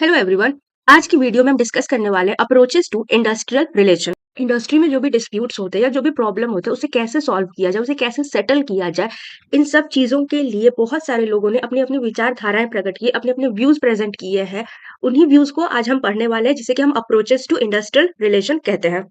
Hello everyone. आज की video में हम डिस्कस करने वाले हैं approaches to industrial relation. Industry में जो भी डिस्प्यूट्स होते हैं या जो भी प्रॉब्लम होते हैं उसे कैसे सॉल्व किया जाए, उसे कैसे सेटल किया जाए, इन सब चीजों के लिए बहुत सारे लोगों ने अपनी अपनी विचारधाराएं प्रकट की, अपने अपने व्यूज प्रेजेंट किए हैं। उन्हीं व्यूज को आज हम पढ़ने वाले हैं, जिसे कि हम अप्रोचेस टू इंडस्ट्रियल रिलेशन कहते हैं।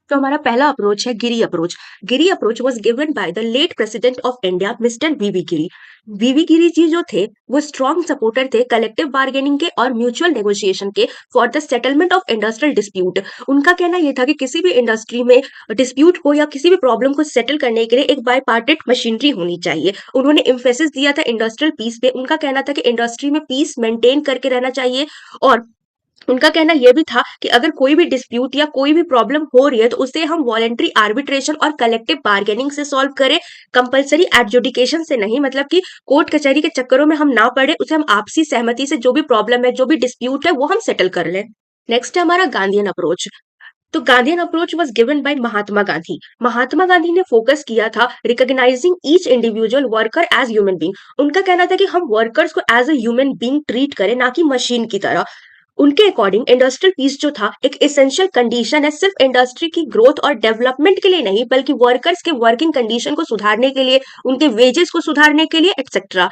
तो हमारा पहला अप्रोच है Giri approach. Giri approach was given by the late president of India mister V V Giri. V V Giri ji जो थे वो स्ट्रॉन्ग सपोर्टर थे कलेक्टिव बार्गेनिंग के और म्यूचुअल नेगोशिएशन के for the settlement of industrial dispute. उनका कहना यह था कि किसी भी इंडस्ट्री में डिस्प्यूट को या किसी भी प्रॉब्लम को सेटल करने के लिए एक बायपार्टेट मशीनरी होनी चाहिए। उन्होंने इम्फेसिस दिया था इंडस्ट्रियल पीस पे। उनका कहना था कि इंडस्ट्री में पीस मेंटेन करके रहना चाहिए, और उनका कहना यह भी था कि अगर कोई भी डिस्प्यूट या कोई भी प्रॉब्लम हो रही है तो उसे हम वॉलेंट्री आर्बिट्रेशन और कलेक्टिव बार्गेनिंग से सॉल्व करें, कंपलसरी एडजुडिकेशन से नहीं। मतलब कि कोर्ट कचहरी के चक्करों में हम ना पड़े, उसे हम आपसी सहमति से जो भी प्रॉब्लम है, जो भी डिस्प्यूट है, वो हम सेटल कर लें। नेक्स्ट है हमारा गांधीयन अप्रोच। तो Gandhian approach was given by Mahatma Gandhi. Mahatma Gandhi ने फोकस किया था recognising each individual worker as human being. उनका कहना था कि हम वर्कर्स को as a human being treat करें, ना कि मशीन की तरह। उनके अकॉर्डिंग इंडस्ट्रियल पीस जो था एक एसेंशियल कंडीशन है, सिर्फ इंडस्ट्री की ग्रोथ और डेवलपमेंट के लिए नहीं, बल्कि वर्कर्स के वर्किंग कंडीशन को सुधारने के लिए, उनके वेजेस को सुधारने के लिए, etcetera.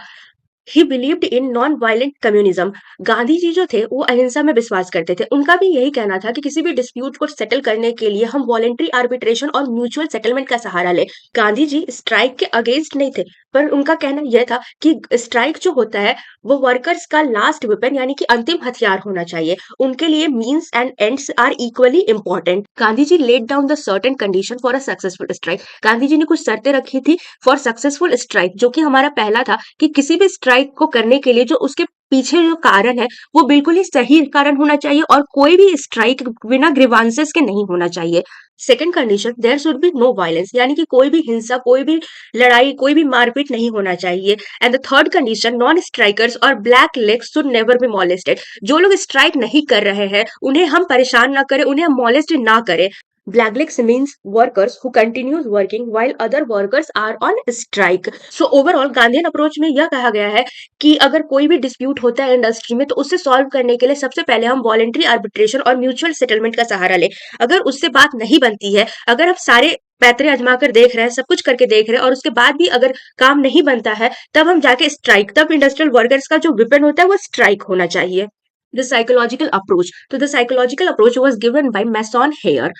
He believed in non violent communism. Gandhi ji जो थे वो अहिंसा में विश्वास करते थे। उनका भी यही कहना था कि किसी भी डिस्प्यूट को सेटल करने के लिए हम वॉलेंट्री आर्बिट्रेशन और म्यूचुअल सेटलमेंट का सहारा ले। गांधी जी स्ट्राइक के अगेंस्ट नहीं थे, पर उनका कहना यह था कि स्ट्राइक जो होता है वो वर्कर्स का लास्ट वेपन यानी कि अंतिम हथियार होना चाहिए। उनके लिए means and ends are equally important. Gandhi ji laid down the certain condition for a successful strike. Gandhi ji ने कुछ शर्तें रखी थी फॉर सक्सेसफुल स्ट्राइक, जो कि हमारा पहला था कि किसी भी स्ट्राइक को करने के लिए जो उसके पीछे जो कारण है वो बिल्कुल ही सही कारण होना चाहिए, और कोई भी स्ट्राइक बिना ग्रीवांसेस के नहीं होना चाहिए। Second condition, there should be no violence, यानी कि कोई भी हिंसा, कोई भी लड़ाई, कोई भी मारपीट नहीं होना चाहिए। And the third condition, non strikers और black legs should never be molested. जो लोग स्ट्राइक नहीं कर रहे हैं उन्हें हम परेशान ना करें, उन्हें हम मॉलेस्ट ना करें। Blacklegs means workers who continues working while other workers are on strike. So overall Gandhian approach में यह कहा गया है कि अगर कोई भी डिस्प्यूट होता है इंडस्ट्री में तो उसे सॉल्व करने के लिए सबसे पहले हम वॉलेंट्री आर्बिट्रेशन और म्यूचुअल सेटलमेंट का सहारा लें। अगर उससे बात नहीं बनती है, अगर आप सारे पैतरे आजमा कर देख रहे हैं, सब कुछ करके देख रहे हैं, और उसके बाद भी अगर काम नहीं बनता है, तब हम जाके स्ट्राइक, तब इंडस्ट्रियल वर्कर्स का जो वेपन होता है वो स्ट्राइक होना चाहिए। The psychological approach. So the psychological approach was given by Mason Hare.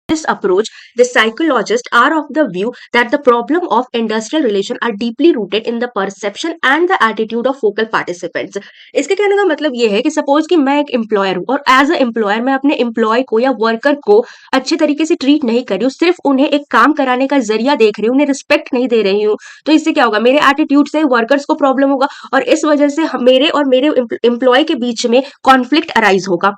This approach, the psychologists are of the view that the problem of industrial relation are deeply rooted in the perception and the attitude of focal participants. इसके कहने का मतलब ये है कि suppose कि मैं एक एम्प्लॉयर हूँ और एज अ एम्प्लॉयर मैं अपने एम्प्लॉय को या वर्कर को अच्छे तरीके से ट्रीट नहीं कर रही हूँ, सिर्फ उन्हें एक काम कराने का जरिया देख रही हूँ, उन्हें रिस्पेक्ट नहीं दे रही हूँ, तो इससे क्या होगा, मेरे एटीट्यूड से वर्कर्स को प्रॉब्लम होगा, और इस वजह से मेरे और मेरे एम्प्लॉय के बीच में कॉन्फ्लिक्ट अराइज होगा।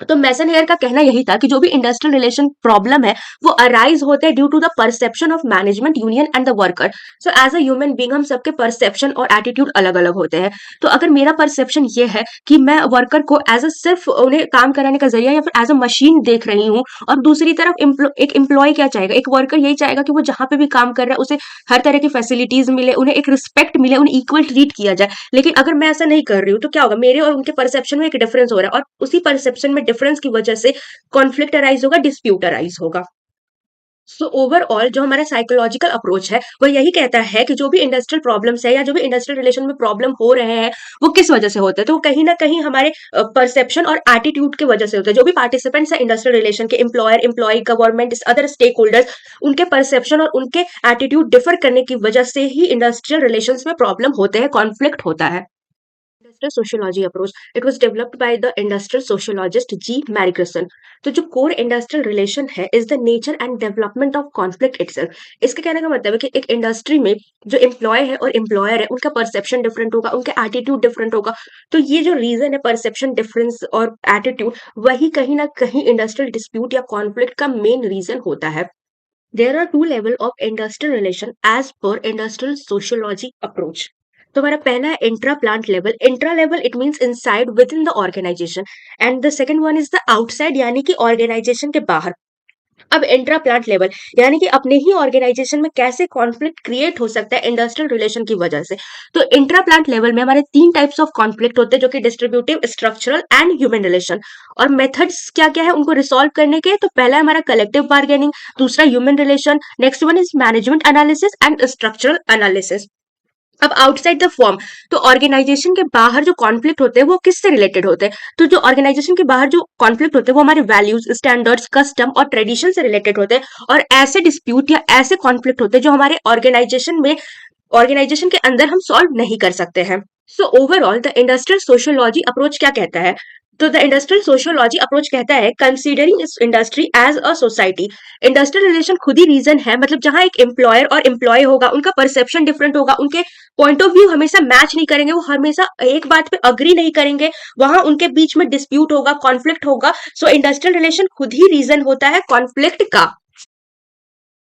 तो मैसन हेयर का कहना यही था कि जो भी इंडस्ट्रियल रिलेशन प्रॉब्लम है वो अराइज होते हैं due to the perception of management, union and the worker. So as a human being हम सबके परसेप्शन और एटीट्यूड अलग अलग होते हैं। तो अगर मेरा परसेप्शन ये है कि मैं वर्कर को एज अ सिर्फ उन्हें काम कराने का जरिया या फिर एज अ मशीन देख रही हूँ, और दूसरी तरफ एक एम्प्लॉय क्या चाहेगा, एक वर्कर यही चाहेगा कि वो जहां पे भी काम कर रहा है उसे हर तरह की फैसिलिटीज मिले, उन्हें एक रिस्पेक्ट मिले, उन्हें इक्वल ट्रीट किया जाए। लेकिन अगर मैं ऐसा नहीं कर रही हूँ तो क्या होगा, मेरे और उनके परसेप्शन में एक डिफरेंस हो रहा है, और उसी परसेप्शन में डिफरेंस की वजह से कॉन्फ्लिक्ट अराइज होगा, डिस्प्यूट अराइज होगा। सो ओवरऑल जो हमारा साइकोलॉजिकल अप्रोच है वो यही कहता है कि जो भी इंडस्ट्रियल प्रॉब्लम्स है या जो भी इंडस्ट्रियल रिलेशन में प्रॉब्लम हो रहे हैं वो किस वजह से होते हैं, तो वो कहीं ना कहीं हमारे परसेप्शन और एटीट्यूड की वजह से होते हैं। जो भी पार्टिसिपेंट्स है इंडस्ट्रियल रिलेशन के, employer, employ, government, other stakeholders, उनके परसेप्शन और उनके एटीट्यूड डिफर करने की वजह से ही इंडस्ट्रियल रिलेशन में प्रॉब्लम होते हैं, कॉन्फ्लिक्ट होता है। Industrial sociology approach, it was developed by the industrial sociologist G Margerison. तो जो कोर इंडस्ट्रियल रिलेशन है is the nature and development of conflict itself. इसके कहने का मतलब है कि एक इंडस्ट्री में जो एम्प्लॉय है और एम्प्लॉयर है उनका परसेप्शन डिफरेंट होगा, उनका एटीट्यूड डिफरेंट होगा। तो ये जो रीजन है परसेप्शन डिफरेंस और एटीट्यूड, वही कहीं ना कहीं इंडस्ट्रियल डिस्प्यूट या कॉन्फ्लिक्ट का मेन रीजन होता है। There are two levels of industrial relation as per industrial sociology approach. तो हमारा पहला है intra plant level. Intra level it means inside with in the organisation, and the second one is the outside, यानी कि organisation के बाहर। अब intra plant level, यानी कि अपने ही ऑर्गेनाइजेशन में कैसे कॉन्फ्लिक्ट क्रिएट हो सकता है इंडस्ट्रियल रिलेशन की वजह से। तो इंट्रा प्लांट लेवल में हमारे 3 टाइप्स ऑफ कॉन्फ्लिक्ट होते हैं, जो कि distributive, structural and human relation. और मेथड्स क्या-क्या है उनको रिसॉल्व करने के, तो पहला है हमारा कलेक्टिव बार्गेनिंग, दूसरा human relation, next one is management analysis and structural analysis. अब आउटसाइड द फॉर्म, तो ऑर्गेनाइजेशन के बाहर जो कॉन्फ्लिक्ट होते हैं वो किससे रिलेटेड होते हैं, तो जो ऑर्गेनाइजेशन के बाहर जो कॉन्फ्लिक्ट होते हैं वो हमारे वैल्यूज, स्टैंडर्ड्स, कस्टम और ट्रेडिशन से रिलेटेड होते हैं। और ऐसे डिस्प्यूट या ऐसे कॉन्फ्लिक्ट होते हैं जो हमारे ऑर्गेनाइजेशन के अंदर हम सॉल्व नहीं कर सकते हैं। So overall the industrial sociology approach क्या कहता है, तो द इंडस्ट्रियल सोशियोलॉजी अप्रोच कहता है कंसीडरिंग इस industry as a society. Industrial relation खुद ही रीजन है, मतलब जहां एक एम्प्लॉयर और एम्प्लॉय होगा, उनका परसेप्शन डिफरेंट होगा, उनके पॉइंट ऑफ व्यू हमेशा मैच नहीं करेंगे, वो हमेशा एक बात पे अग्री नहीं करेंगे, वहां उनके बीच में डिस्प्यूट होगा, कॉन्फ्लिक्ट होगा। सो इंडस्ट्रियल रिलेशन खुद ही रीजन होता है कॉन्फ्लिक्ट का।